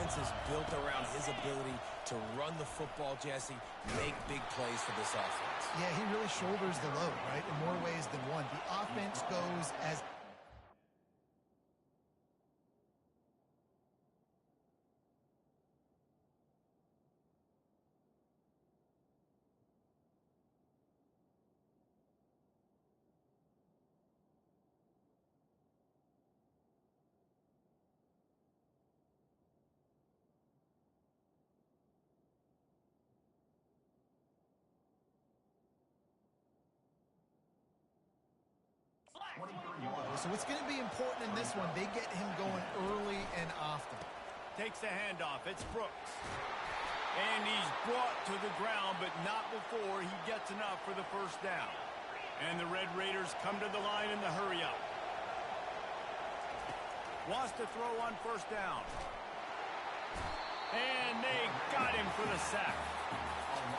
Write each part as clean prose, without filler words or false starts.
offense is built around his ability to run the football, Jesse, make big plays for this offense. Yeah, he really shoulders the load, right, in more ways than one. The offense goes as... So it's going to be important in this one. They get him going early and often. Takes the handoff. It's Brooks. And he's brought to the ground, but not before he gets enough for the first down. And the Red Raiders come to the line in the hurry-up. Wants to throw on first down. And they got him for the sack.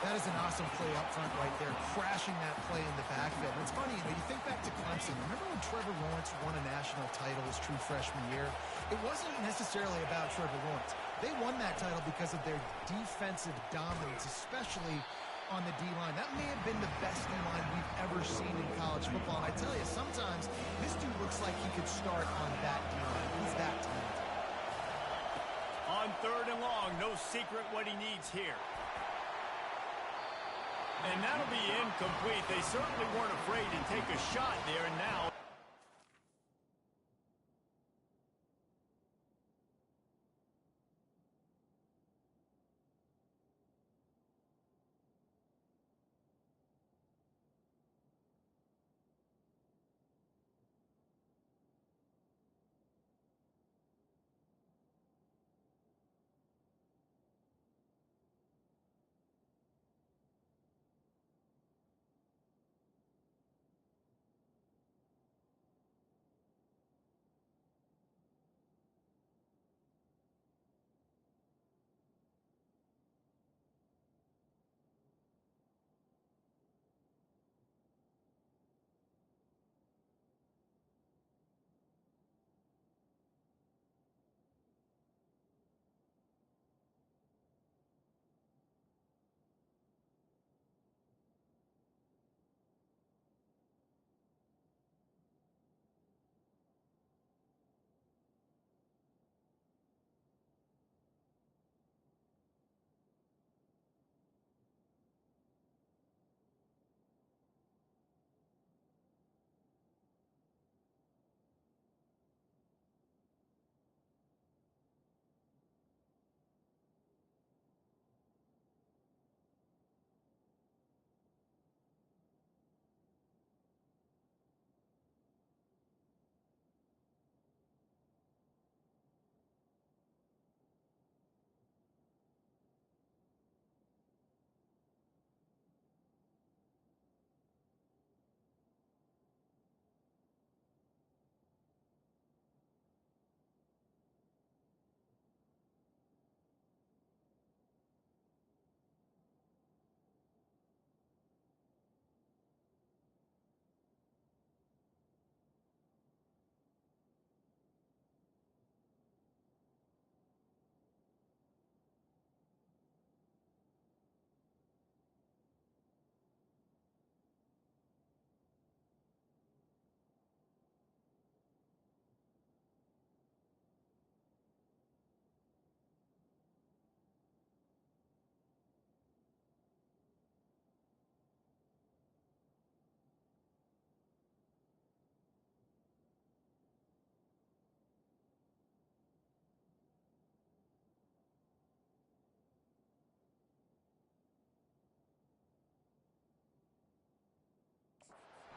That is an awesome play up front right there, crashing that play in the backfield. And it's funny, you think back to Clemson. Remember when Trevor Lawrence won a national title his true freshman year? It wasn't necessarily about Trevor Lawrence. They won that title because of their defensive dominance, especially on the D-line. That may have been the best D-line we've ever seen in college football. And I tell you, sometimes this dude looks like he could start on that D-line. He's that talented. On 3rd and long, no secret what he needs here. And that'll be incomplete. They certainly weren't afraid to take a shot there, and now...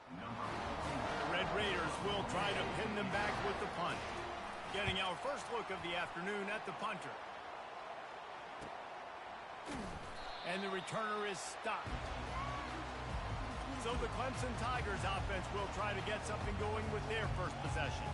The Red Raiders will try to pin them back with the punt. Getting our first look of the afternoon at the punter. And the returner is stopped. So the Clemson Tigers offense will try to get something going with their first possession.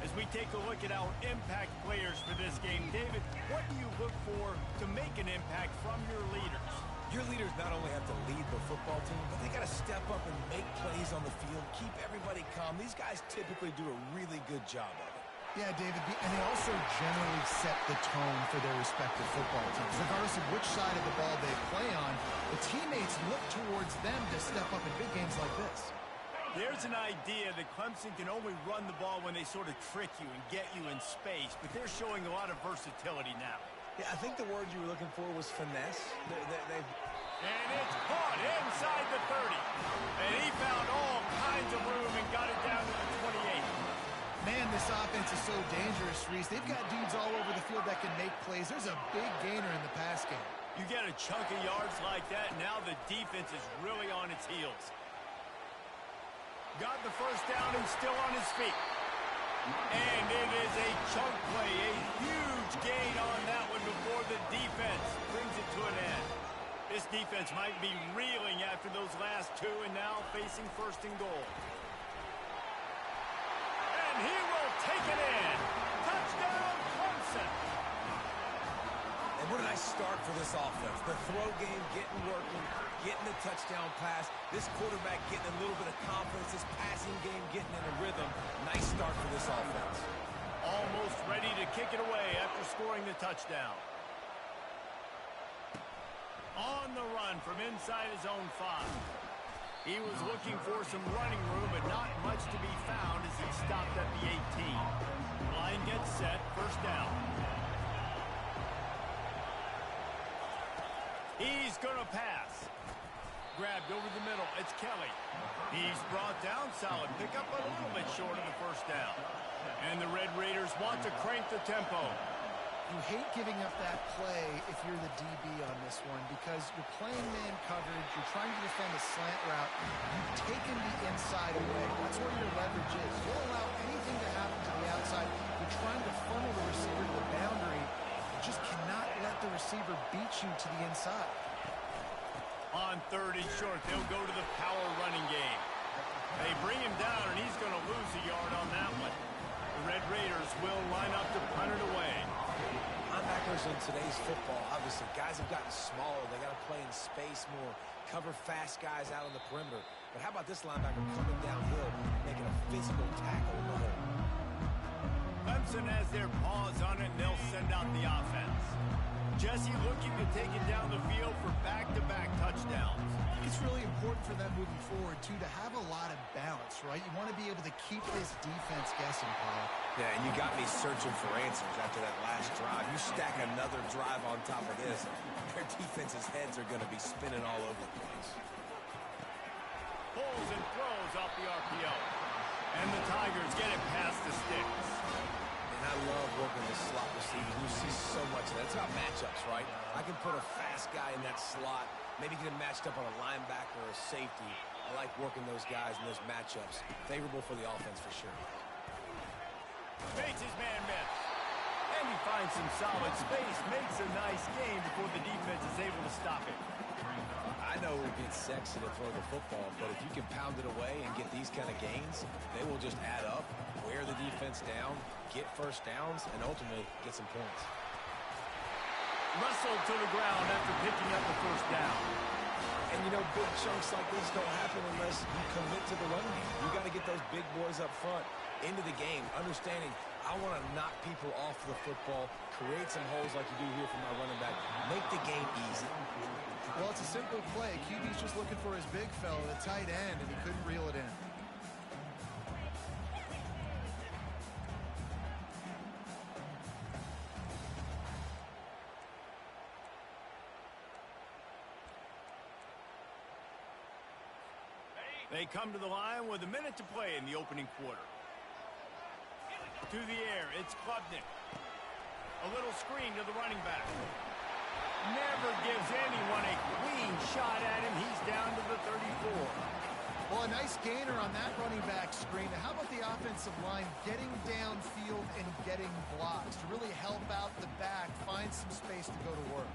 As we take a look at our impact players for this game, David, what do you look for to make an impact from your leaders? Your leaders not only have to lead the football team, but they got to step up and make plays on the field, keep everybody calm. These guys typically do a really good job of it. Yeah, David, and they also generally set the tone for their respective football teams. Regardless of which side of the ball they play on, the teammates look towards them to step up in big games like this. There's an idea that Clemson can only run the ball when they sort of trick you and get you in space, but they're showing a lot of versatility now. Yeah, I think the word you were looking for was finesse. And it's caught inside the 30. And he found all kinds of room and got it down to the 28. Man, this offense is so dangerous, Reese. They've got dudes all over the field that can make plays. There's a big gainer in the pass game. You get a chunk of yards like that, now the defense is really on its heels. Got the first down and still on his feet. And it is a chunk play, a huge gain on that one before the defense brings it to an end. This defense might be reeling after those last two and now facing first and goal. And he will take it in. Touchdown, Clemson. And what a nice start for this offense. The throw game getting working, getting the touchdown pass. This quarterback getting a little bit of confidence. This passing game getting in a rhythm. Nice start for this offense. Almost ready to kick it away after scoring the touchdown. On the run from inside his own 5. He was looking for some running room, but not much to be found as he stopped at the 18. Line gets set, first down. He's going to pass. Grabbed over the middle. It's Kelly. He's brought down solid. Pick up a little bit short of the first down. And the Red Raiders want to crank the tempo. You hate giving up that play if you're the DB on this one because you're playing man coverage, you're trying to defend a slant route, you've taken the inside away. That's where your leverage is. You don't allow anything to happen to the outside. You're trying to funnel the receiver to the boundary. You just cannot let the receiver beat you to the inside. On 3rd and short, they'll go to the power running game. They bring him down, and he's going to lose a yard on that one. The Red Raiders will line up to punt it away. Linebackers in today's football, obviously, guys have gotten smaller. They got to play in space more, cover fast guys out on the perimeter. But how about this linebacker coming downhill, making a physical tackle in the hole? Clemson has their paws on it, and they'll send out the offense. Jesse looking to take it down the field for back-to-back touchdowns. I think it's really important for them moving forward, too, to have a lot of balance, right? You want to be able to keep this defense guessing, Paul. Yeah, and you got me searching for answers after that last drive. You stack another drive on top of this, their defense's heads are going to be spinning all over the place. Pulls and throws off the RPO. And the Tigers get it past the sticks. And I love working the slot receivers. You see so much of that. It's about matchups, right? I can put a fast guy in that slot, maybe get him matched up on a linebacker or a safety. I like working those guys in those matchups. Favorable for the offense for sure. Makes his man miss. And he finds some solid space. Makes a nice game before the defense is able to stop it. I know it gets sexy to throw the football, but if you can pound it away and get these kind of gains, they will just add up, wear the defense down, get first downs, and ultimately get some points. Wrestled to the ground after picking up the first down. And, you know, big chunks like this don't happen unless you commit to the run game. You got to get those big boys up front into the game, understanding I want to knock people off the football, create some holes like you do here for my running back, make the game easy. Well, it's a simple play. QB's just looking for his big fella, the tight end, and he couldn't reel it in. They come to the line with a minute to play in the opening quarter. To the air, it's Klubnik. A little screen to the running back. Never gives anyone a clean shot at him. He's down to the 34. Well, a nice gainer on that running back screen. How about the offensive line getting downfield and getting blocks to really help out the back, find some space to go to work?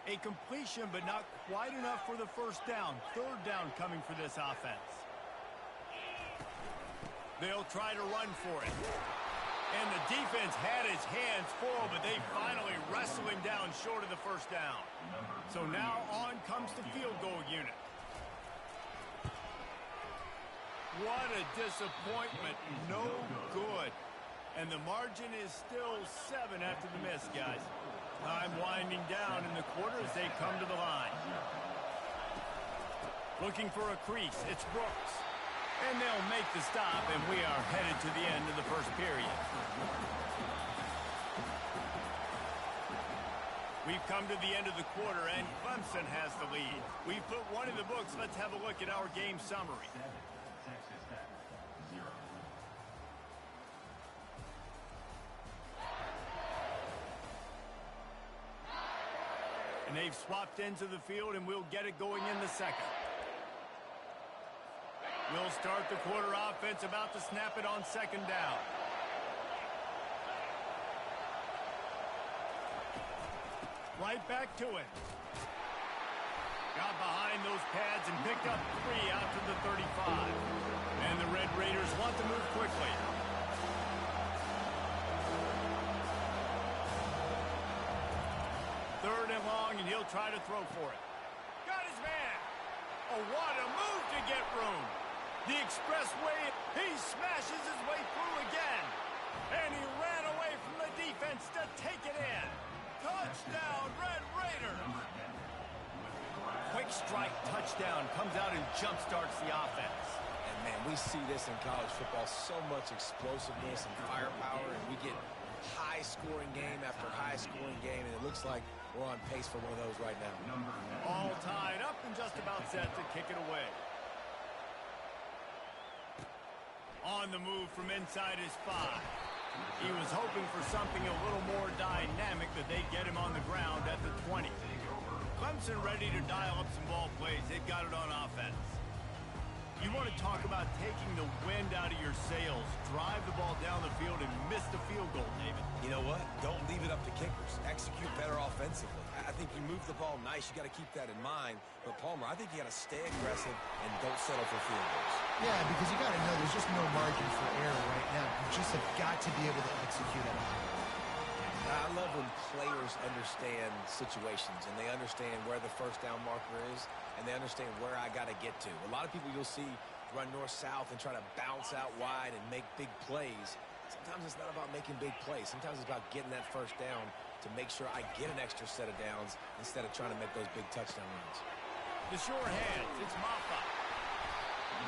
A completion, but not quite enough for the first down. 3rd down coming for this offense. They'll try to run for it. And the defense had his hands full, but they finally wrestle him down short of the first down. So now on comes the field goal unit. What a disappointment. No good. And the margin is still 7 after the miss, guys. Time winding down in the quarter as they come to the line. Looking for a crease. It's Brooks. And they'll make the stop, and we are headed to the end of the first period. We've come to the end of the quarter, and Clemson has the lead. We've put one in the books. Let's have a look at our game summary. And they've swapped into the field, and we'll get it going in the second. We'll start the quarter offense, about to snap it on second down. Right back to it. Got behind those pads and picked up 3 out to the 35. And the Red Raiders want to move quickly. Third and long, and he'll try to throw for it. Got his man. Oh, what a move to get room. The expressway, he smashes his way through again. And he ran away from the defense to take it in. Touchdown, Red Raiders. Quick strike touchdown comes out and jump-starts the offense. And, man, we see this in college football, so much explosiveness and firepower, and we get high-scoring game after high-scoring game, and it looks like we're on pace for one of those right now. All tied up and just about set to kick it away. On the move from inside his 5. He was hoping for something a little more dynamic, but they get him on the ground at the 20. Clemson ready to dial up some ball plays. They've got it on offense. You want to talk about taking the wind out of your sails. Drive the ball down the field and miss the field goal, David. You know what? Don't leave it up to kickers. Execute better offensively. I think you move the ball nice. You got to keep that in mind. But, Palmer, I think you got to stay aggressive and don't settle for field goals. Yeah, because you got to know there's just no margin for error right now. You just have got to be able to execute at a high level. I love when players understand situations and they understand where the first down marker is and they understand where I got to get to. A lot of people you'll see run north-south and try to bounce out wide and make big plays. Sometimes it's not about making big plays. Sometimes it's about getting that first down to make sure I get an extra set of downs instead of trying to make those big touchdown runs. The sure hands, it's Maffa.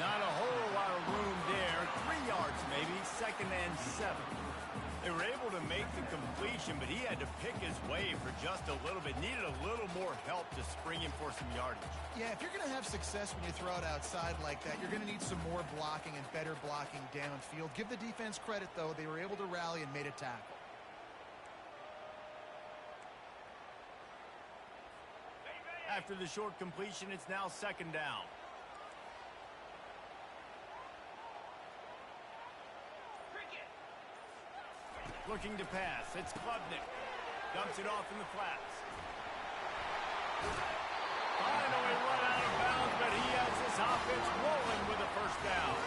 Not a whole lot of room there. 3 yards maybe, 2nd and 7. They were able to make the completion, but he had to pick his way for just a little bit. Needed a little more help to spring him for some yardage. Yeah, if you're going to have success when you throw it outside like that, you're going to need some more blocking and better blocking downfield. Give the defense credit, though. They were able to rally and made a tackle. After the short completion, it's now 2nd down. Looking to pass. It's Klubnik. Dumps it off in the flats. Finally run out of bounds, but he has this offense rolling with a first down.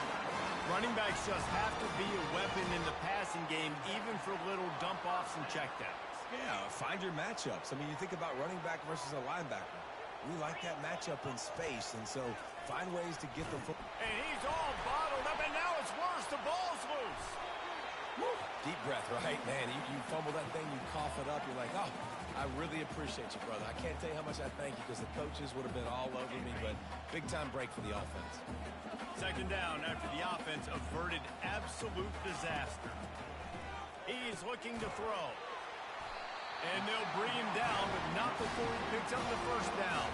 Running backs just have to be a weapon in the passing game, even for little dump-offs and checkdowns. Yeah, find your matchups. I mean, you think about running back versus a linebacker. We like that matchup in space, and so find ways to get them. And he's all bottled up, and now it's worse. The ball's loose. Woo. Deep breath, right? Man, you fumble that thing, you cough it up, you're like, oh, I really appreciate you, brother. I can't tell you how much I thank you because the coaches would have been all over me, but big-time break for the offense. 2nd down after the offense averted absolute disaster. He's looking to throw. And they'll bring him down, but not before he picks up the first down.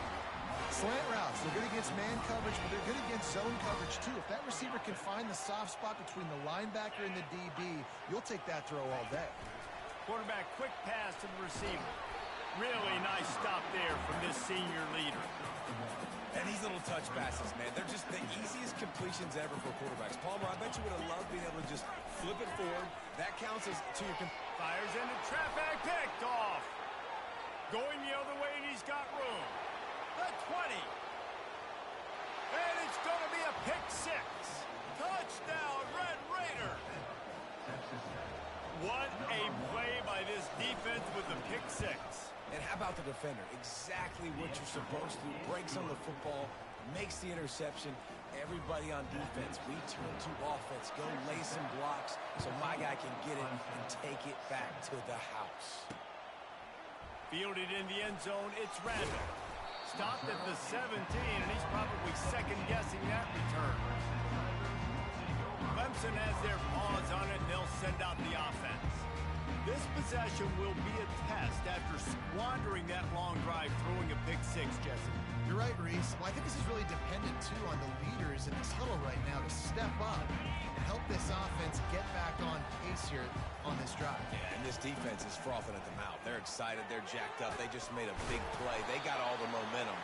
Slant routes, they're good against man coverage, but they're good against zone coverage, too. If that receiver can find the soft spot between the linebacker and the DB, you'll take that throw all day. Quarterback, quick pass to the receiver. Really nice stop there from this senior leader. And these little touch passes, man, they're just the easiest completions ever for quarterbacks. Palmer, I bet you would have loved being able to just flip it forward. That counts as to your... Fires into traffic, picked off. Going the other way, and he's got room. The 20. And it's going to be a pick 6. Touchdown, Red Raiders. What a play by this defense with the pick six. And how about the defender? Exactly what you're supposed to do. Breaks on the football, makes the interception. Everybody on defense, we turn to offense. Go lay some blocks so my guy can get it and take it back to the house. Fielded in the end zone, it's Randall. Stopped at the 17, and he's probably second-guessing that return. Clemson has their paws on it, and they'll send out the offense. This possession will be a test after squandering that long drive, throwing a pick six, Jesse. You're right, Reese. Well, I think this is really dependent, too, on the leaders in this huddle right now to step up and help this offense get back on pace here on this drive. Yeah, and this defense is frothing at the mouth. They're excited. They're jacked up. They just made a big play. They got all the momentum.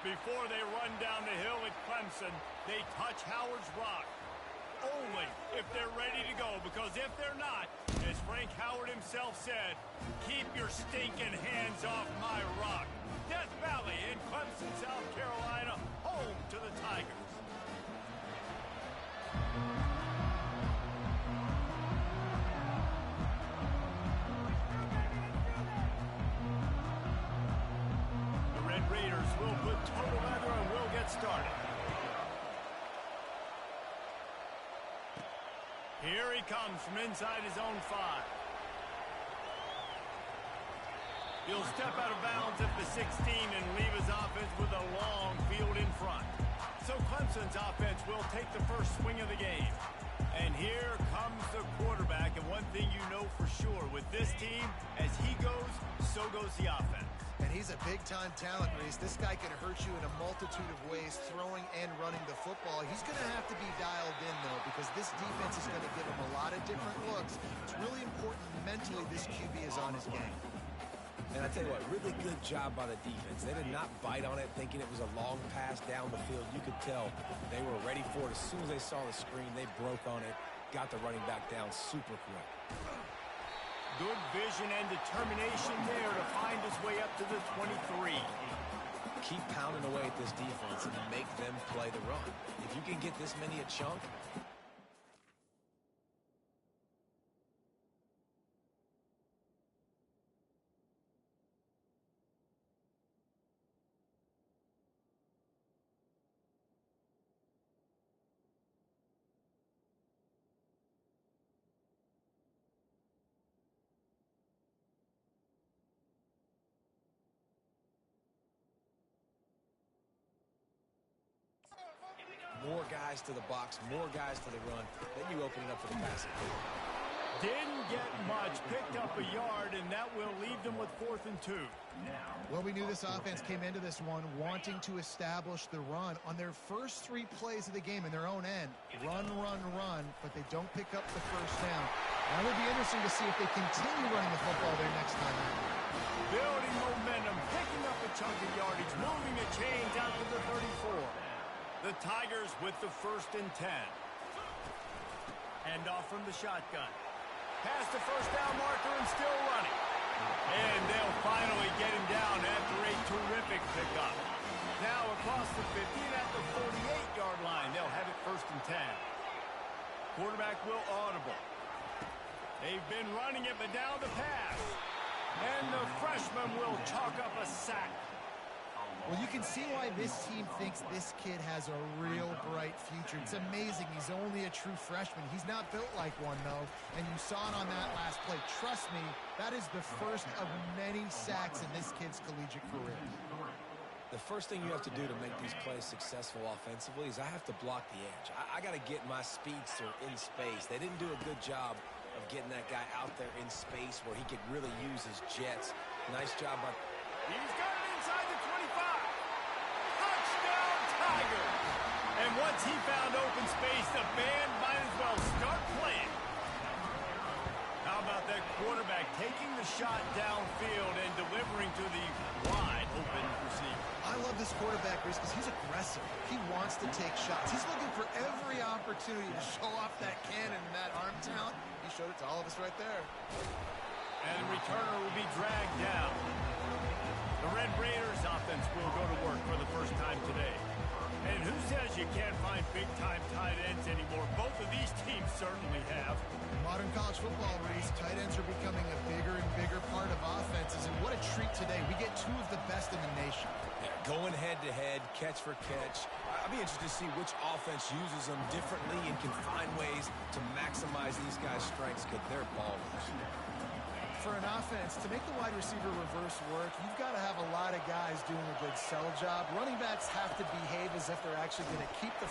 Before they run down the hill at Clemson, they touch Howard's rock. Only if they're ready to go, because if they're not, as Frank Howard himself said, keep your stinking hands off my rock. Death Valley in Clemson, South Carolina, home to the Tigers. The Red Raiders will put total leather and will get started. Here he comes from inside his own 5. He'll step out of bounds at the 16 and leave his offense with a long field in front. So Clemson's offense will take the first swing of the game. And here comes the quarterback. And one thing you know for sure with this team, as he goes, so goes the offense. And he's a big-time talent, Reese. This guy can hurt you in a multitude of ways, throwing and running the football. He's going to have to be dialed in, though, because this defense is going to give him a lot of different looks. It's really important mentally this QB is on his game. And I tell you what, really good job by the defense. They did not bite on it thinking it was a long pass down the field. You could tell they were ready for it. As soon as they saw the screen, they broke on it, got the running back down super quick. Good vision and determination there to find his way up to the 23. Keep pounding away at this defense and make them play the run. If you can get this many a chunk, more guys to the box, more guys to the run, then you open it up for the passing. Didn't get much, picked up a yard, and that will leave them with 4th and 2. Well, we knew this offense came into this one wanting to establish the run on their first 3 plays of the game in their own end. Run, run, run, but they don't pick up the first down. Now it'll be interesting to see if they continue running the football their next time out. Building momentum, picking up a chunk of yardage, moving the chains out to the 34. The Tigers with the 1st and 10. Hand off from the shotgun. Past the first down marker and still running. And they'll finally get him down after a terrific pickup. Now across the 50 and at the 48-yard line. They'll have it 1st and 10. Quarterback will audible. They've been running it, but now the pass. And the freshman will chalk up a sack. Well, you can see why this team thinks this kid has a real bright future. It's amazing. He's only a true freshman. He's not built like one, though, and you saw it on that last play. Trust me, that is the first of many sacks in this kid's collegiate career. The first thing you have to do to make these plays successful offensively is I have to block the edge. I got to get my speedster in space. They didn't do a good job of getting that guy out there in space where he could really use his jets. Nice job by... He's got it inside the 25. Touchdown, Tigers. And once he found open space, the band might as well start playing. How about that quarterback taking the shot downfield and delivering to the wide open receiver? I love this quarterback, Reese, because he's aggressive. He wants to take shots. He's looking for every opportunity to show off that cannon and that arm talent. He showed it to all of us right there. And the returner will be dragged down. The Red Raiders offense will go to work for the first time today. And who says you can't find big-time tight ends anymore? Both of these teams certainly have. In modern college football, Reese, tight ends are becoming a bigger and bigger part of offenses. And what a treat today. We get 2 of the best in the nation. Yeah, going head-to-head, catch for catch. I'd be interested to see which offense uses them differently and can find ways to maximize these guys' strengths because they're ballers. For an offense, to make the wide receiver reverse work, you've got to have a lot of guys doing a good sell job. Running backs have to behave as if they're actually going to keep the...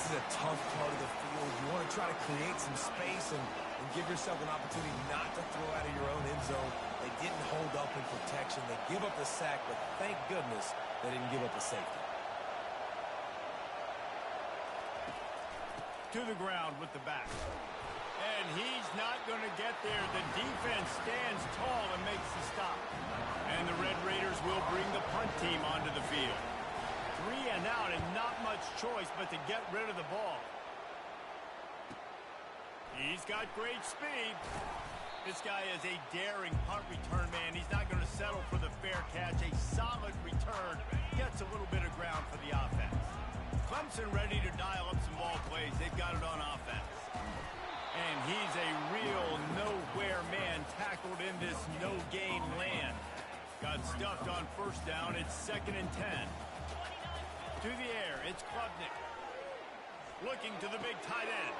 is a tough part of the field. You want to try to create some space and give yourself an opportunity not to throw out of your own end zone. They didn't hold up in protection. They give up the sack, but thank goodness they didn't give up the safety. To the ground with the back. And he's not going to get there. The defense stands tall and makes the stop. And the Red Raiders will bring the punt team onto the field. 3 and out and not much choice but to get rid of the ball. He's got great speed. This guy is a daring punt return man. He's not going to settle for the fair catch. A solid return. Gets a little bit of ground for the offense. Clemson ready to dial up some ball plays. They've got it on offense. And he's a real nowhere man tackled in this no-gain land. Got stuffed on first down. It's 2nd and 10. To the air, it's Klubnik. Looking to the big tight end.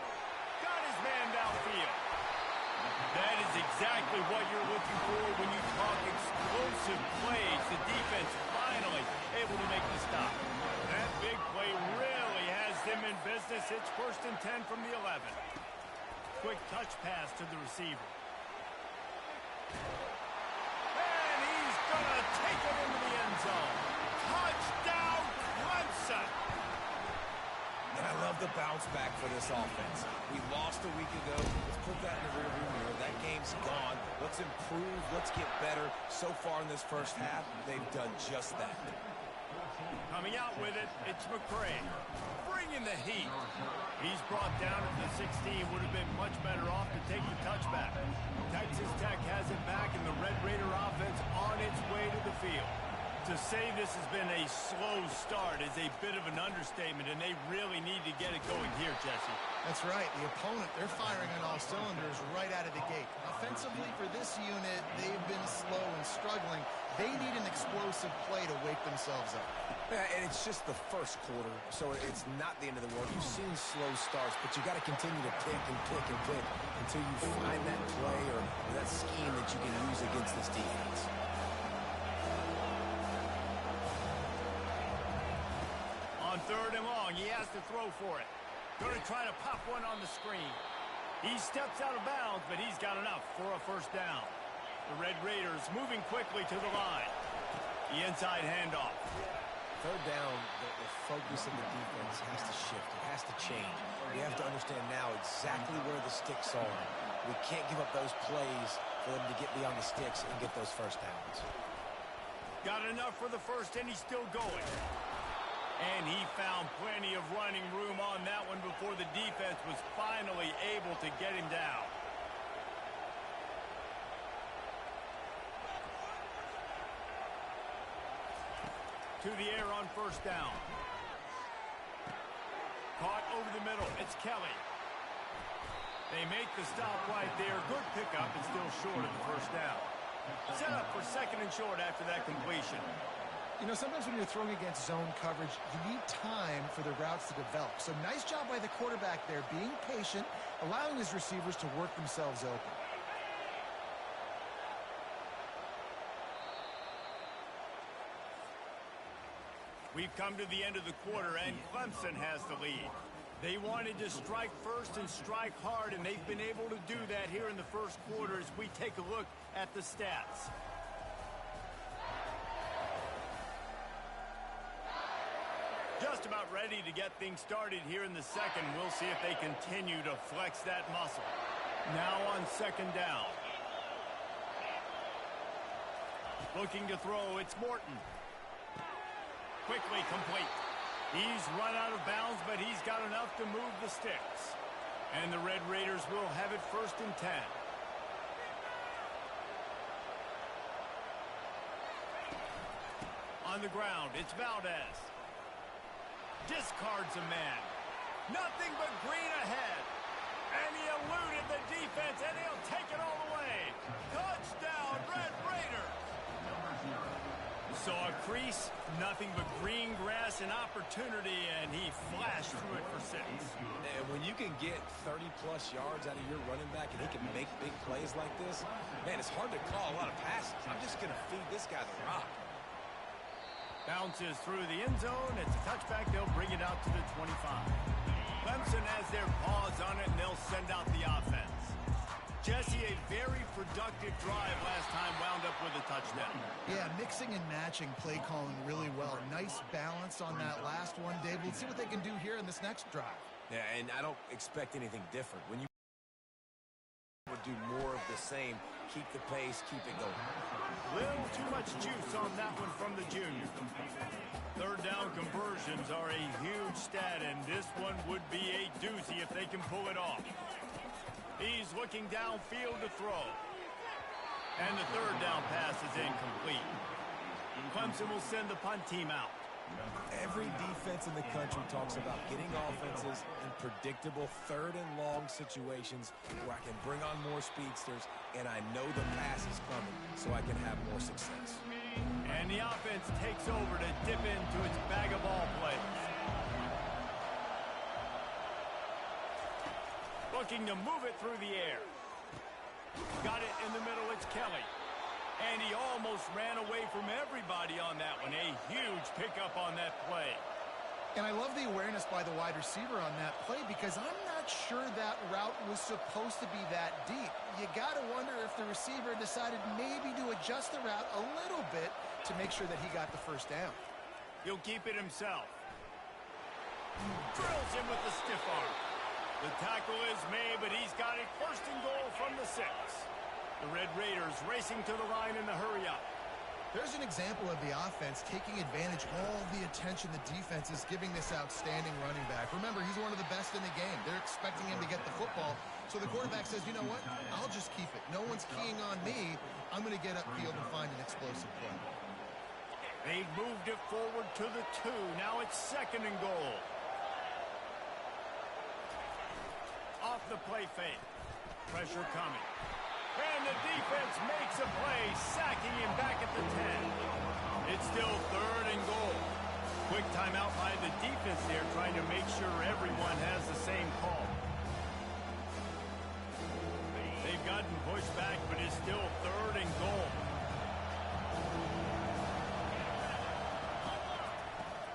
Got his man downfield. That is exactly what you're looking for when you talk explosive plays. The defense finally able to make the stop. That big play really has them in business. It's 1st and 10 from the 11. Quick touch pass to the receiver. And he's going to take it into the end zone. Touchdown, Clemson! And I love the bounce back for this offense. We lost a week ago. Let's put that in the rearview mirror. That game's gone. Let's improve. Let's get better. So far in this first half, they've done just that. Coming out with it, it's McCray. Bringing the heat. He's brought down at the 16. Would have been much better off to take the touchback. Texas Tech has it back, and the Red Raider offense on its way to the field. To say this has been a slow start is a bit of an understatement, and they really need to get it going here, Jesse. That's right. The opponent, they're firing on all cylinders right out of the gate. Offensively, for this unit, they've been slow and struggling. They need an explosive play to wake themselves up. Yeah, and it's just the first quarter, so it's not the end of the world. You've seen slow starts, but you got to continue to pick and pick and pick until you find that play or that scheme that you can use against this defense. On 3rd and long, he has to throw for it. Going to try to pop one on the screen. He steps out of bounds, but he's got enough for a first down. The Red Raiders moving quickly to the line. The inside handoff. 3rd down, the focus of the defense has to shift. It has to change. We have to understand now exactly where the sticks are. We can't give up those plays for them to get beyond the sticks and get those first downs. Got enough for the first, and he's still going. And he found plenty of running room on that one before the defense was finally able to get him down. To the air on first down. Caught over the middle. It's Kelly. They make the stop right there. Good pickup and still short of the first down. Set up for 2nd and short after that completion. You know, sometimes when you're throwing against zone coverage, you need time for the routes to develop. So nice job by the quarterback there, being patient, allowing his receivers to work themselves open. We've come to the end of the quarter, and Clemson has the lead. They wanted to strike first and strike hard, and they've been able to do that here in the first quarter as we take a look at the stats. Just about ready to get things started here in the second. We'll see if they continue to flex that muscle. Now on 2nd down. Looking to throw, it's Morton. Quickly complete. He's run out of bounds, but he's got enough to move the sticks. And the Red Raiders will have it 1st and 10. On the ground, it's Valdez. Discards a man. Nothing but green ahead. And he eluded the defense, and he'll take it all the way. Touchdown, Red Raiders. Saw a crease, nothing but green grass and opportunity, and he flashed through it for 6. And when you can get 30-plus yards out of your running back and he can make big plays like this, man, it's hard to call a lot of passes. I'm just going to feed this guy the rock. Bounces through the end zone. It's a touchback. They'll bring it out to the 25. Clemson has their paws on it, and they'll send out the offense. Jesse, a very productive drive last time, wound up with a touchdown. Yeah, mixing and matching play calling really well. Nice balance on that last one, Dave. Let's see what they can do here in this next drive. Yeah, and I don't expect anything different. When you would do more of the same, keep the pace, keep it going. Little too much juice on that one from the junior. Third down conversions are a huge stat, and this one would be a doozy if they can pull it off. He's looking downfield to throw. And the third down pass is incomplete. Clemson will send the punt team out. Every defense in the country talks about getting offenses in predictable third and long situations where I can bring on more speedsters and I know the pass is coming so I can have more success. And the offense takes over to dip into its bag of ball plays. Looking to move it through the air. Got it in the middle, it's Kelly. And he almost ran away from everybody on that one. A huge pickup on that play. And I love the awareness by the wide receiver on that play because I'm not sure that route was supposed to be that deep. You got to wonder if the receiver decided maybe to adjust the route a little bit to make sure that he got the first down. He'll keep it himself. Drills him with the stiff arm. The tackle is made, but he's got it first and goal from the 6. The Red Raiders racing to the line in the hurry-up. There's an example of the offense taking advantage of all the attention the defense is giving this outstanding running back. Remember, he's one of the best in the game. They're expecting him to get the football. So the quarterback says, you know what? I'll just keep it. No one's keying on me. I'm going to get upfield and find an explosive play. They moved it forward to the 2. Now it's second and goal. Off the play fake. Pressure coming. And the defense makes a play, sacking him back at the 10. It's still third and goal. Quick timeout by the defense there, trying to make sure everyone has the same call. They've gotten pushed back, but it's still third and goal.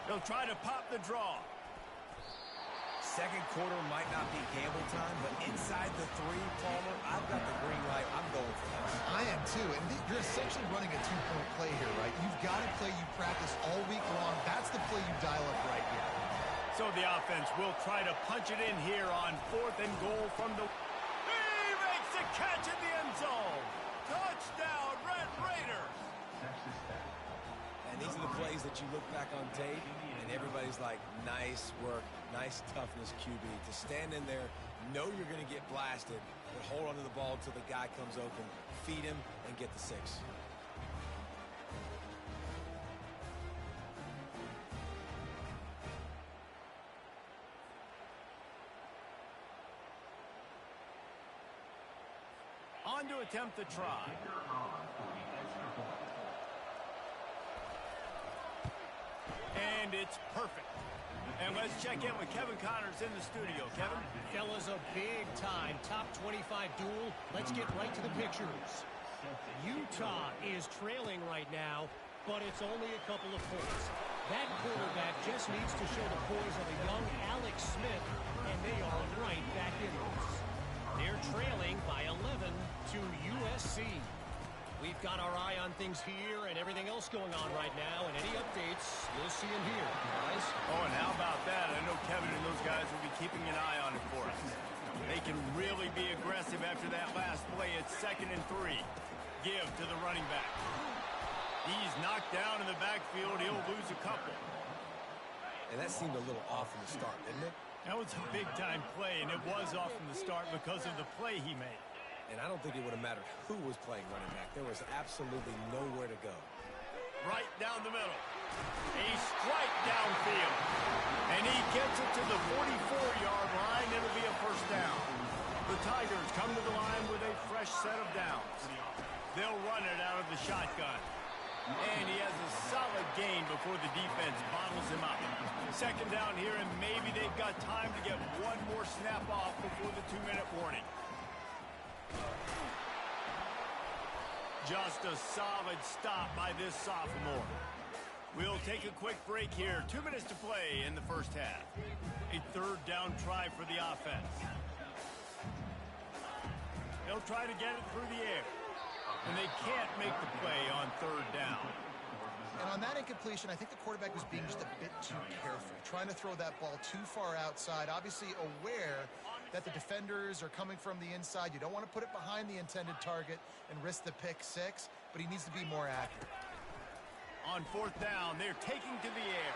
They'll try to pop the draw. Second quarter might not be gamble time, but inside the 3, Palmer, I've got the green light. I'm going for this. I am too, and you're essentially running a 2-point play here, right? You've got a play you practice all week long. That's the play you dial up right here. So the offense will try to punch it in here on fourth and goal from the... He makes the catch in the end zone. Touchdown, Red Raiders. And these are the plays that you look back on tape, and everybody's like, nice work, nice toughness, QB. To stand in there, know you're going to get blasted, but hold onto the ball until the guy comes open, feed him, and get the 6. On to attempt the try. And it's perfect. And let's check in with Kevin Connors in the studio. Kevin? Fellas, a big-time top 25 duel. Let's get right to the pictures. Utah is trailing right now, but it's only a couple of points. That quarterback just needs to show the poise of a young Alex Smith, and they are right back in this. They're trailing by 11 to USC. We've got our eye on things here and everything else going on right now, and any updates, you'll see them here, guys. Oh, and how about that? I know Kevin and those guys will be keeping an eye on it for us. They can really be aggressive after that last play. It's 2nd and 3. Give to the running back. He's knocked down in the backfield. He'll lose a couple. And that seemed a little off from the start, didn't it? That was a big-time play, and it was off from the start because of the play he made. And I don't think it would have mattered who was playing running back. There was absolutely nowhere to go. Right down the middle. A strike downfield. And he gets it to the 44-yard line. It'll be a first down. The Tigers come to the line with a fresh set of downs. They'll run it out of the shotgun. And he has a solid gain before the defense bottles him up. Second down here, and maybe they've got time to get one more snap off before the 2-minute warning. Just a solid stop by this sophomore. We'll take a quick break here. 2 minutes to play in the first half. A third down try for the offense. They'll try to get it through the air. And they can't make the play on third down. And on that incompletion, I think the quarterback was being just a bit too careful, trying to throw that ball too far outside, obviously aware that the defenders are coming from the inside. You don't want to put it behind the intended target and risk the pick six, but he needs to be more accurate. On fourth down, they're taking to the air.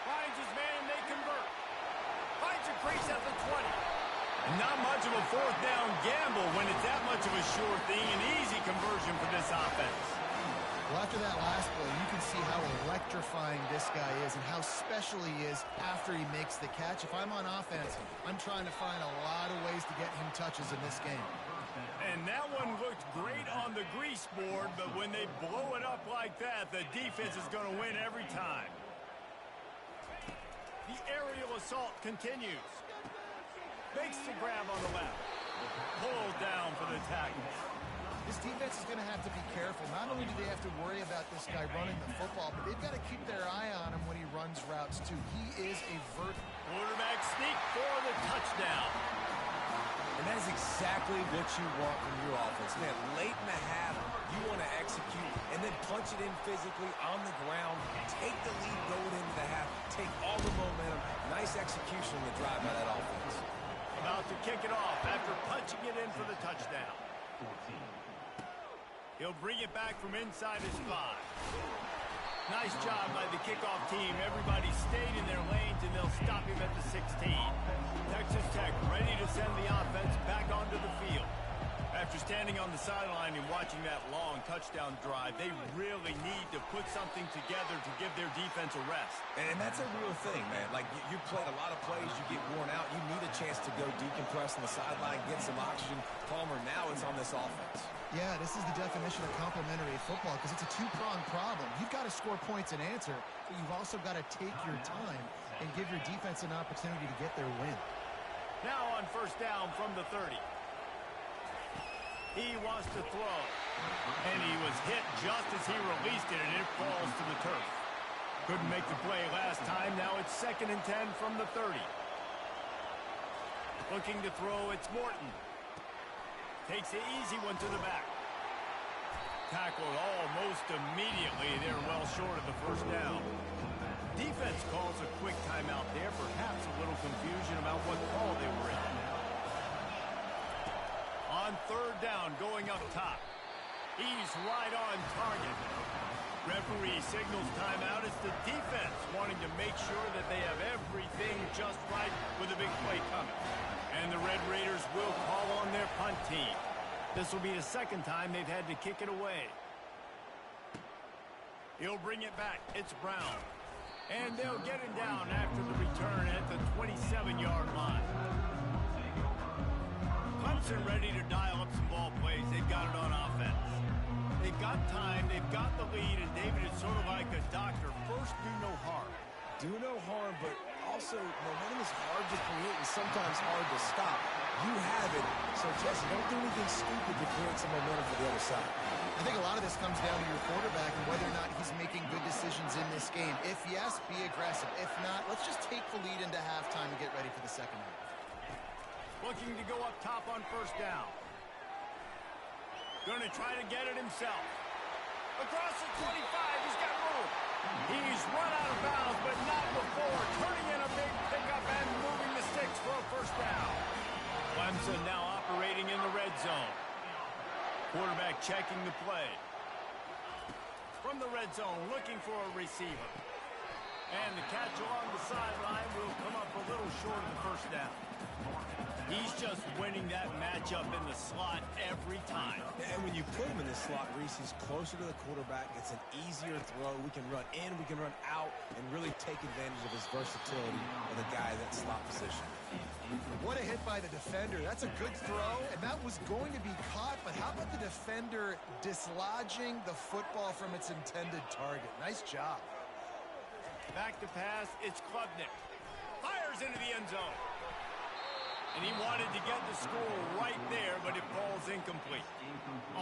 Finds his man, and they convert. Finds a crease at the 20. And not much of a fourth down gamble when it's that much of a sure thing. An easy conversion for this offense. Well, after that last play, you can see how electrifying this guy is and how special he is after he makes the catch. If I'm on offense, I'm trying to find a lot of ways to get him touches in this game. And that one looked great on the grease board, but when they blow it up like that, the defense is going to win every time. The aerial assault continues. Makes the grab on the left. Pulled down for the tackle. This defense is going to have to be careful. Not only do they have to worry about this guy running the football, but they've got to keep their eye on him when he runs routes, too. He is a quarterback sneak for the touchdown. And that is exactly what you want from your offense. Man, late in the half, you want to execute and then punch it in physically on the ground. Take the lead going into the half. Take all the momentum. Nice execution on the drive by that offense. About to kick it off after punching it in for the touchdown. He'll bring it back from inside his 5. Nice job by the kickoff team. Everybody stayed in their lanes, and they'll stop him at the 16. Texas Tech ready to send the offense back onto the field. After standing on the sideline and watching that long touchdown drive, they really need to put something together to give their defense a rest. And that's a real thing, man. Like, you played a lot of plays, you get worn out. You need a chance to go decompress on the sideline, get some oxygen. Palmer, now it's on this offense. Yeah, this is the definition of complementary football because it's a two-pronged problem. You've got to score points and answer, but you've also got to take your time and give your defense an opportunity to get their win. Now on first down from the 30. He wants to throw. And he was hit just as he released it, and it falls to the turf. Couldn't make the play last time. Now it's 2nd and 10 from the 30. Looking to throw, it's Morton. Takes the easy one to the back. Tackled almost immediately. They're well short of the first down. Defense calls a quick timeout there. Perhaps a little confusion about what call they were in. On third down, going up top. He's right on target. Referee signals timeout. It's the defense wanting to make sure that they have everything just right with a big play coming. And the Red Raiders will call on their punt team. This will be the 2nd time they've had to kick it away. He'll bring it back. It's Brown. And they'll get him down after the return at the 27-yard line. Clemson ready to dial up some ball plays. They've got it on offense. They've got time. They've got the lead. And David is sort of like a doctor. First, do no harm. Do no harm, but also momentum is hard to create and sometimes hard to stop. You have it, so Jesse, don't do anything stupid to create some momentum for the other side. I think a lot of this comes down to your quarterback and whether or not he's making good decisions in this game. If yes, be aggressive. If not, let's just take the lead into halftime and get ready for the second half. Looking to go up top on first down. Going to try to get it himself. Across the 25, he's got room. He's run out of bounds, but not before. Turning in a big pickup and moving the sticks for a first down. Clemson now operating in the red zone. Quarterback checking the play. From the red zone, looking for a receiver. And the catch along the sideline will come up a little short of the first down. He's just winning that matchup in the slot every time. And when you put him in the slot, Reese, he's closer to the quarterback. It's an easier throw. We can run in, we can run out, and really take advantage of his versatility of the guy in that slot position. What a hit by the defender. That's a good throw, and that was going to be caught, but how about the defender dislodging the football from its intended target? Nice job. Back to pass, it's Klubnik. Fires into the end zone. And he wanted to get the score right there, but it falls incomplete.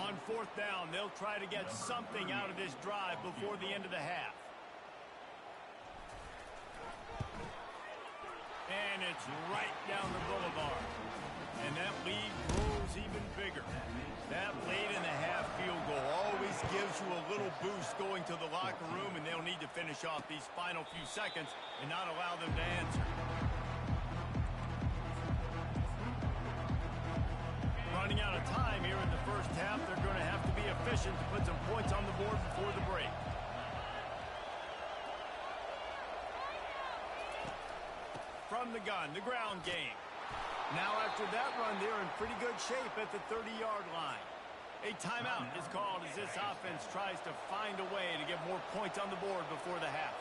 On fourth down, they'll try to get something out of this drive before the end of the half. And it's right down the boulevard. And that lead grows even bigger. That late-in-the-half field goal always gives you a little boost going to the locker room, and they'll need to finish off these final few seconds and not allow them to answer. Running out of time here in the first half, they're going to have to be efficient to put some points on the board before the break. From the gun, the ground game. Now after that run, they're in pretty good shape at the 30-yard line. A timeout is called as this offense tries to find a way to get more points on the board before the half.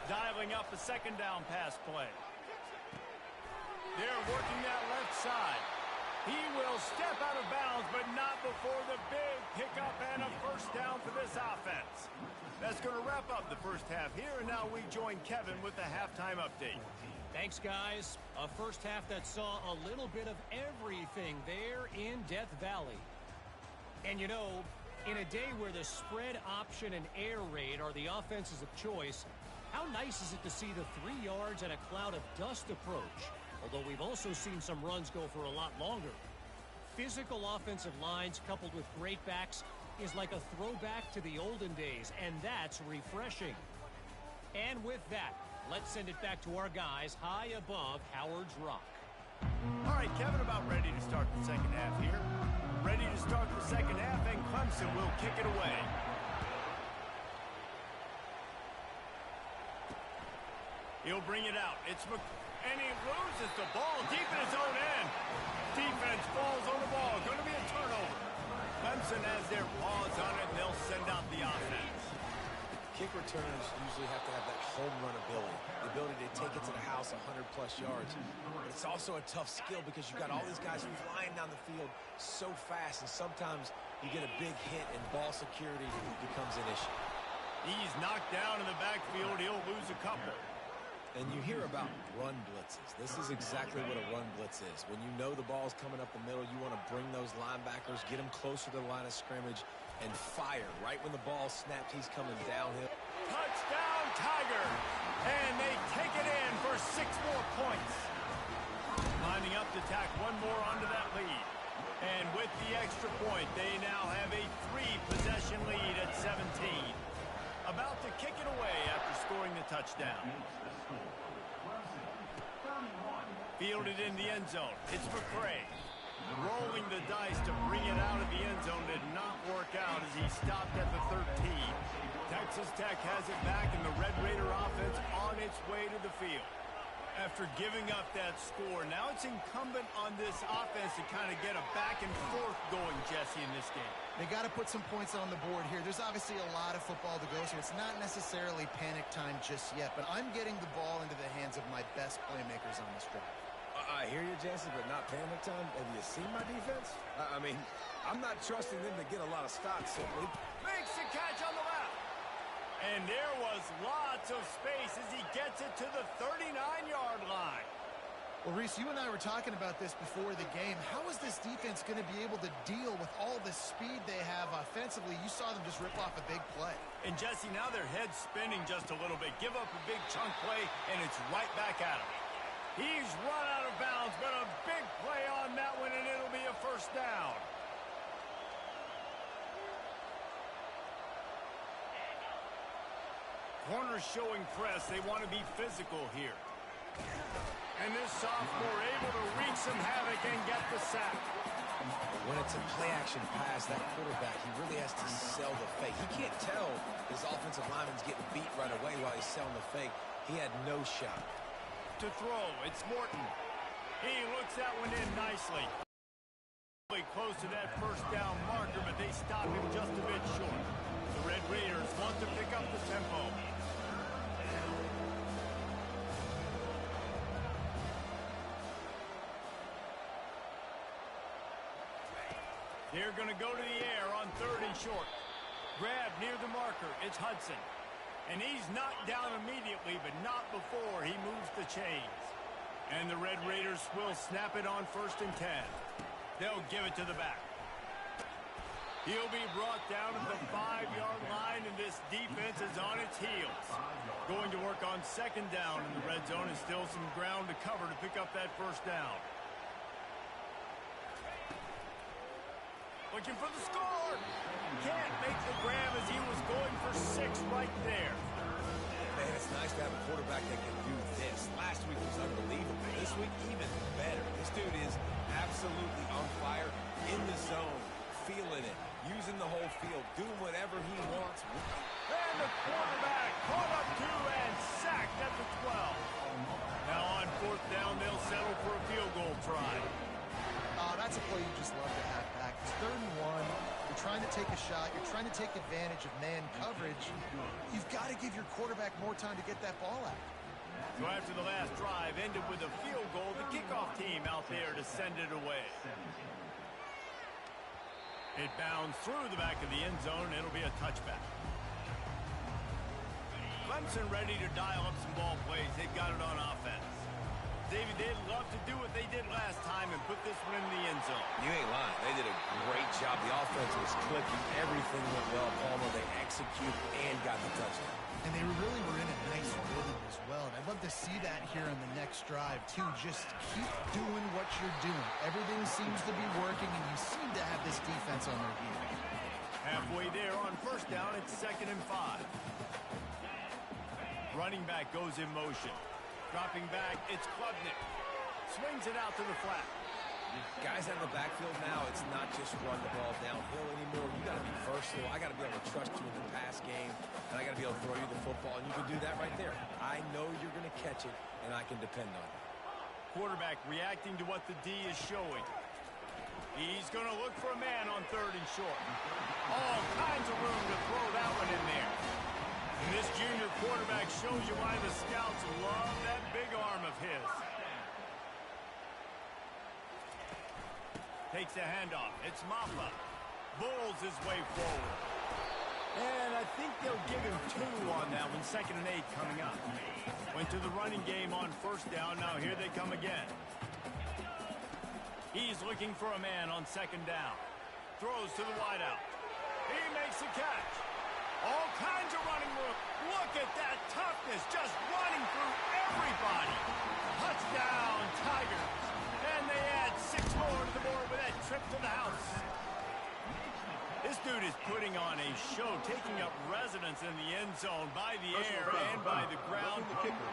Dialing up a second down pass play. They're working that left side. He will step out of bounds, but not before the big pickup and a first down for this offense. That's going to wrap up the first half here, and now we join Kevin with the halftime update. Thanks, guys. A first half that saw a little bit of everything there in Death Valley. And you know, in a day where the spread option and air raid are the offenses of choice, how nice is it to see the 3 yards and a cloud of dust approach? Although we've also seen some runs go for a lot longer. Physical offensive lines coupled with great backs is like a throwback to the olden days, and that's refreshing. And with that, let's send it back to our guys high above Howard's Rock. All right, Kevin, about ready to start the second half here. Ready to start the second half, and Clemson will kick it away. He'll bring it out. And he loses the ball deep in his own end. Defense falls on the ball. Going to be a turnover. Clemson has their paws on it, and they'll send out the offense. Kick returners usually have to have that home run ability, the ability to take it to the house 100-plus yards. But it's also a tough skill because you've got all these guys flying down the field so fast, and sometimes you get a big hit and ball security becomes an issue. He's knocked down in the backfield. He'll lose a couple. And you hear about run blitzes. This is exactly what a run blitz is. When you know the ball's coming up the middle, you want to bring those linebackers, get them closer to the line of scrimmage, and fire. Right when the ball snaps, he's coming downhill. Touchdown, Tiger! And they take it in for 6 more points. Lining up to tack one more onto that lead. And with the extra point, they now have a 3-possession lead at 17. About to kick it away after scoring the touchdown. Fielded in the end zone. It's McCray. Rolling the dice to bring it out of the end zone did not work out as he stopped at the 13. Texas Tech has it back, and the Red Raider offense on its way to the field. After giving up that score, now it's incumbent on this offense to kind of get a back and forth going, Jesse, in this game. They got to put some points on the board here. There's obviously a lot of football to go, so it's not necessarily panic time just yet, but I'm getting the ball into the hands of my best playmakers on this drive. I hear you, Jesse, but not panic time. Have you seen my defense? I mean, I'm not trusting them to get a lot of stops simply. Makes the catch on the left. And there was lots of space as he gets it to the 39-yard line. Well, Reese, you and I were talking about this before the game. How is this defense going to be able to deal with all the speed they have offensively? You saw them just rip off a big play. And, Jesse, now their head's spinning just a little bit. Give up a big chunk play, and it's right back at him. He's run out of bounds, but a big play on that one, and it'll be a first down. Corners showing press. They want to be physical here. And this sophomore able to wreak some havoc and get the sack. When it's a play-action pass, that quarterback, he really has to sell the fake. He can't tell his offensive lineman's getting beat right away while he's selling the fake. He had no shot. To throw, it's Morton. He looks that one in nicely. Close to that first down marker, but they stop him just a bit short. The Red Raiders want to pick up the tempo. They're going to go to the air on 3rd and short. Grab near the marker. It's Hudson. And he's knocked down immediately, but not before he moves the chains. And the Red Raiders will snap it on 1st and 10. They'll give it to the back. He'll be brought down at the 5-yard line, and this defense is on its heels. Going to work on second down in the red zone, and still some ground to cover to pick up that first down. Looking for the score. Can't make the grab as he was going for 6 right there. Man, it's nice to have a quarterback that can do this. Last week was unbelievable. This week, even better. This dude is absolutely on fire, in the zone, feeling it, using the whole field, doing whatever he wants. And the quarterback caught up to and sacked at the 12. Now on fourth down, they'll settle for a field goal try. That's a play you just love to have back. It's 3rd and 1. You're trying to take a shot. You're trying to take advantage of man coverage. You've got to give your quarterback more time to get that ball out. So after the last drive ended with a field goal, the kickoff team out there to send it away. It bounds through the back of the end zone, and it'll be a touchback. Clemson ready to dial up some ball plays. They've got it on offense. David, they'd love to do what they did last time and put this one in the end zone. You ain't lying. They did a great job. The offense was clicking. Everything went well. Palmer, they executed and got the touchdown. And they really were in a nice rhythm as well. And I'd love to see that here on the next drive, too. Just keep doing what you're doing. Everything seems to be working, and you seem to have this defense on their heels. Halfway there on first down, it's 2nd and 5. Running back goes in motion. Dropping back, it's Klubnik. Swings it out to the flat. Guys out of the backfield now, it's not just run the ball downhill anymore. You got to be versatile. I got to be able to trust you in the pass game, and I got to be able to throw you the football, and you can do that right there. I know you're going to catch it, and I can depend on it. Quarterback reacting to what the D is showing. He's going to look for a man on 3rd and short. All kinds of room to throw that one in there. And this junior quarterback shows you why the scouts love that big arm of his. Takes a handoff. It's Maffa. Bulls his way forward. And I think they'll give him 2 on that one. 2nd and 8 coming up. Went to the running game on first down. Now here they come again. He's looking for a man on 2nd down. Throws to the wideout. He makes the catch. All kinds of running room. Look at that toughness, just running through everybody. Touchdown, Tigers. And they add 6 more to the board with that trip to the house. This dude is putting on a show, taking up residence in the end zone by the air and by the ground,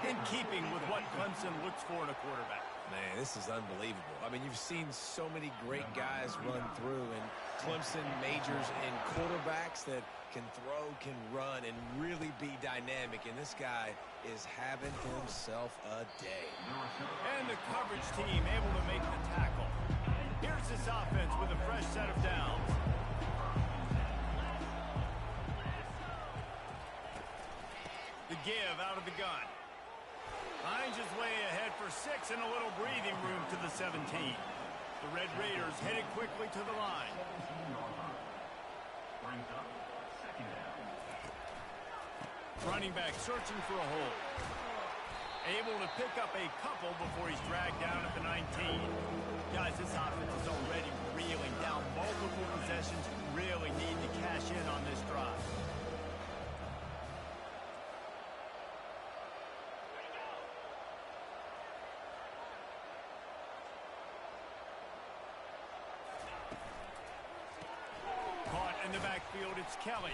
in keeping with what Clemson looks for in a quarterback. Man, this is unbelievable. I mean, you've seen so many great guys run through, and Clemson majors in quarterbacks that can throw, can run, and really be dynamic. And this guy is having himself a day. And the coverage team able to make the tackle. Here's this offense with a fresh set of downs. The give out of the gun. Finds his way ahead for 6 and a little breathing room to the 17. The Red Raiders headed quickly to the line. Running back searching for a hole. Able to pick up a couple before he's dragged down at the 19. Guys, this offense is already reeling down multiple possessions. Really need to cash in on this drive. In the backfield, it's Kelly.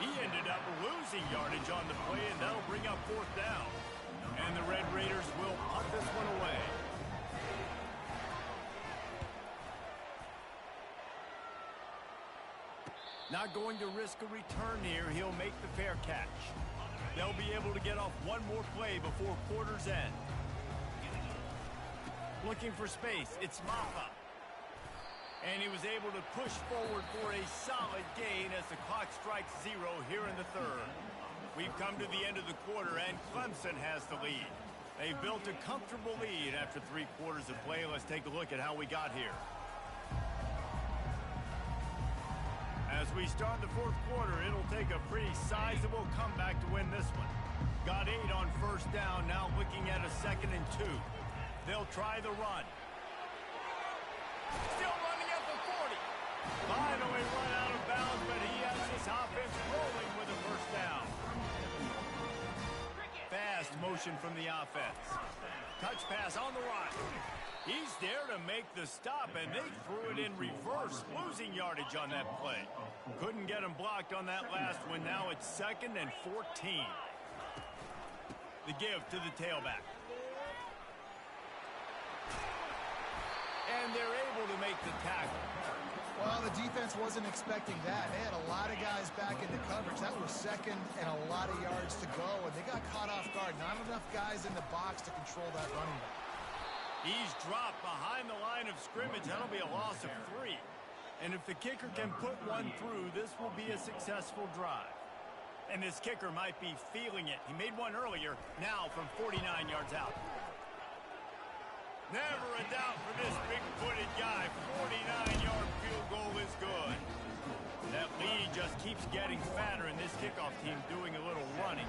He ended up losing yardage on the play, and that'll bring up 4th down. And the Red Raiders will punt this one away. Not going to risk a return here. He'll make the fair catch. They'll be able to get off one more play before quarter's end. Looking for space. It's Maffa. And he was able to push forward for a solid gain as the clock strikes 0 here in the 3rd. We've come to the end of the quarter, and Clemson has the lead. They've built a comfortable lead after 3 quarters of play. Let's take a look at how we got here. As we start the 4th quarter, it'll take a pretty sizable comeback to win this one. Got 8 on first down, now looking at a 2nd and 2. They'll try the run. Still running at the 40. Finally run out of bounds, but he has this offense rolling with a first down. motion from the offense. Touch pass on the run. He's there to make the stop, and they threw it in reverse, losing yardage on that play. Couldn't get him blocked on that last one. Now it's 2nd and 14. The give to the tailback. And they're able to make the tackle. Well, the defense wasn't expecting that. They had a lot of guys back into coverage. That was 2nd and a lot of yards to go, and they got caught off guard. Not enough guys in the box to control that running back. He's dropped behind the line of scrimmage. That'll be a loss of 3. And if the kicker can put one through, this will be a successful drive. And this kicker might be feeling it. He made one earlier, now from 49 yards out. Never a doubt for this big-footed guy. 49-yard field goal is good. That lead just keeps getting fatter, and this kickoff team doing a little running.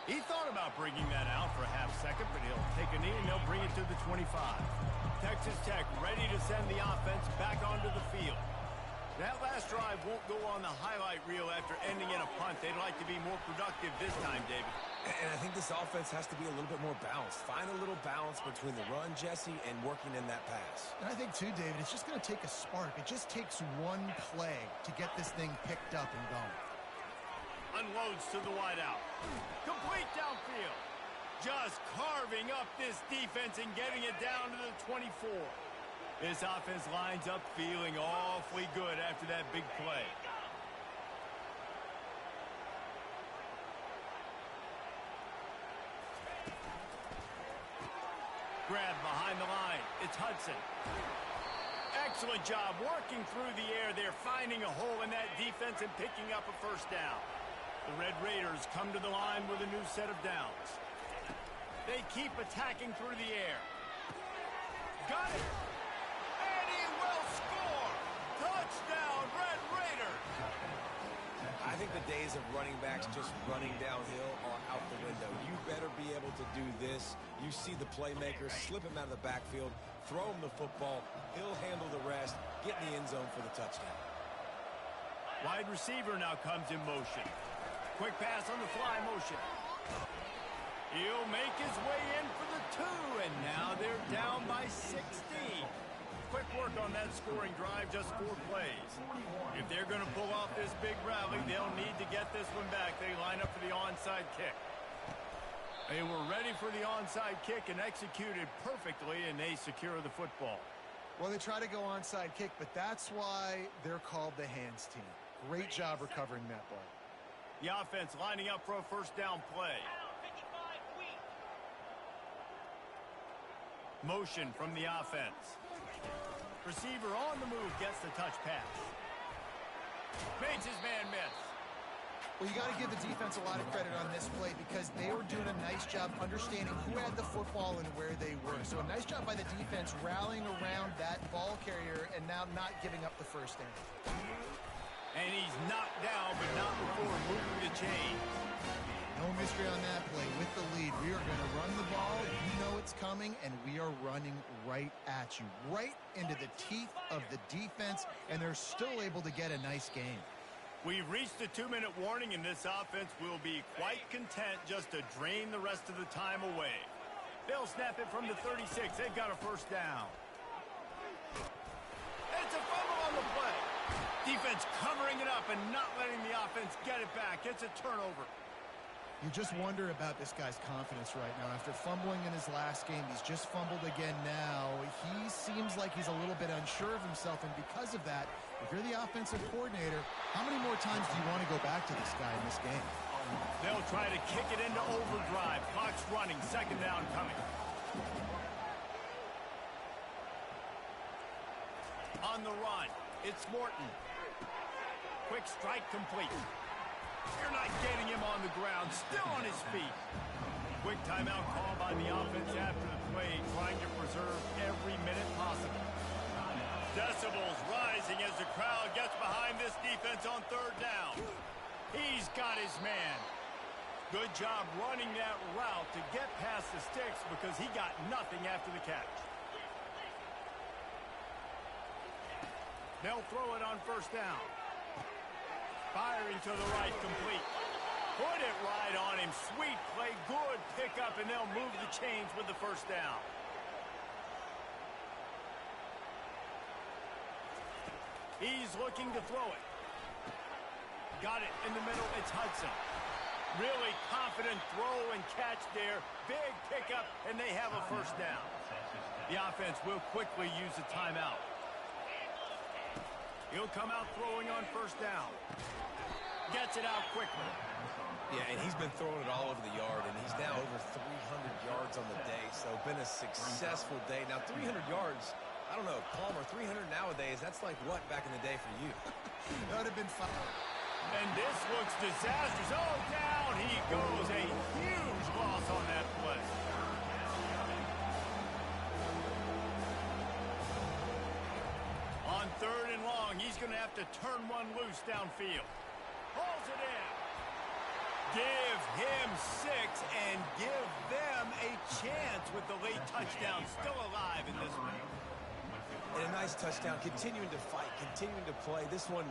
He thought about bringing that out for a half second, but he'll take a knee and they'll bring it to the 25. Texas Tech ready to send the offense back onto the field. That last drive won't go on the highlight reel after ending in a punt. They'd like to be more productive this time, David. And I think this offense has to be a little bit more balanced. Find a little balance between the run, Jesse, and working in that pass. And I think, too, David, it's just going to take a spark. It just takes one play to get this thing picked up and going. Unloads to the wideout. Complete downfield. Just carving up this defense and getting it down to the 24. This offense lines up feeling awfully good after that big play. Grab behind the line. It's Hudson. Excellent job working through the air there, finding a hole in that defense and picking up a first down. The Red Raiders come to the line with a new set of downs. They keep attacking through the air. Got it! And he will score! Touchdown, Red Raiders! I think the days of running backs just running downhill are out the window. You better be able to do this. You see the playmaker, slip him out of the backfield, throw him the football, he'll handle the rest, get in the end zone for the touchdown. Wide receiver now comes in motion. Quick pass on the fly motion. He'll make his way in for the 2, and now they're down by 16. Quick work on that scoring drive, just 4 plays. If they're going to pull off this big rally, they'll need to get this one back. They line up for the onside kick. They were ready for the onside kick and executed perfectly, and they secure the football. Well, they try to go onside kick, but that's why they're called the hands team. Great job recovering that ball. The offense lining up for a first down play. Motion from the offense. Receiver on the move gets the touch pass. Makes his man miss. Well, you got to give the defense a lot of credit on this play because they were doing a nice job understanding who had the football and where they were. So a nice job by the defense rallying around that ball carrier and now not giving up the first down. And he's knocked down, but not before moving the chain. No mystery on that play. With the lead, we are going to run the ball. You know it's coming, and we are running right at you, right into the teeth of the defense, and they're still able to get a nice game. We've reached the 2-minute warning, and this offense will be quite content just to drain the rest of the time away. They'll snap it from the 36. They've got a first down. It's a fumble on the play. Defense covering it up and not letting the offense get it back. It's a turnover. You just wonder about this guy's confidence right now. After fumbling in his last game, he's just fumbled again now. He seems like he's a little bit unsure of himself, and because of that, if you're the offensive coordinator, how many more times do you want to go back to this guy in this game? They'll try to kick it into overdrive. Clock's running. Second down coming. On the run, it's Morton. Quick strike complete. You're not getting him on the ground. Still on his feet. Quick timeout call by the offense after the play, trying to preserve every minute possible. Decibels rising as the crowd gets behind this defense on third down. He's got his man. Good job running that route to get past the sticks because he got nothing after the catch. They'll throw it on first down. Firing to the right, complete. Put it right on him. Sweet play, good pickup, and they'll move the chains with the first down. He's looking to throw it. Got it in the middle. It's Hudson. Really confident throw and catch there. Big pickup, and they have a first down. The offense will quickly use a timeout. He'll come out throwing on first down. Gets it out quickly. Yeah, and he's been throwing it all over the yard, and he's now over 300 yards on the day, so been a successful day. Now, 300 yards, I don't know, Palmer, 300 nowadays, that's like what back in the day for you? That would have been fun. And this looks disastrous. Oh, down he goes. A huge loss on that play. On 3rd and long, he's going to have to turn one loose downfield. Pulls it in. Give him 6 and give them a chance with the late touchdown still alive in this one. And a nice touchdown, continuing to fight, continuing to play. This one,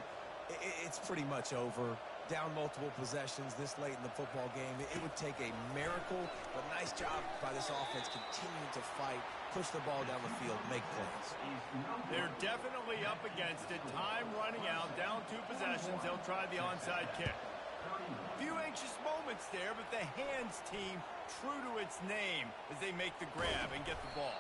it's pretty much over. Down multiple possessions this late in the football game. It would take a miracle, but nice job by this offense continuing to fight, push the ball down the field, make plays. They're definitely up against it. Time running out, down 2 possessions. They'll try the onside kick. Few anxious moments there, but the hands team true to its name as they make the grab and get the ball.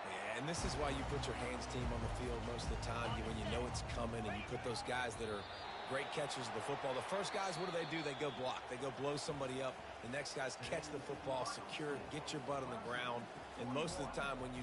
Yeah, and this is why you put your hands team on the field most of the time when you know it's coming, and you put those guys that are great catchers of the football. The first guys, what do? They go block. They go blow somebody up. The next guys catch the football, secure it, get your butt on the ground. And most of the time when you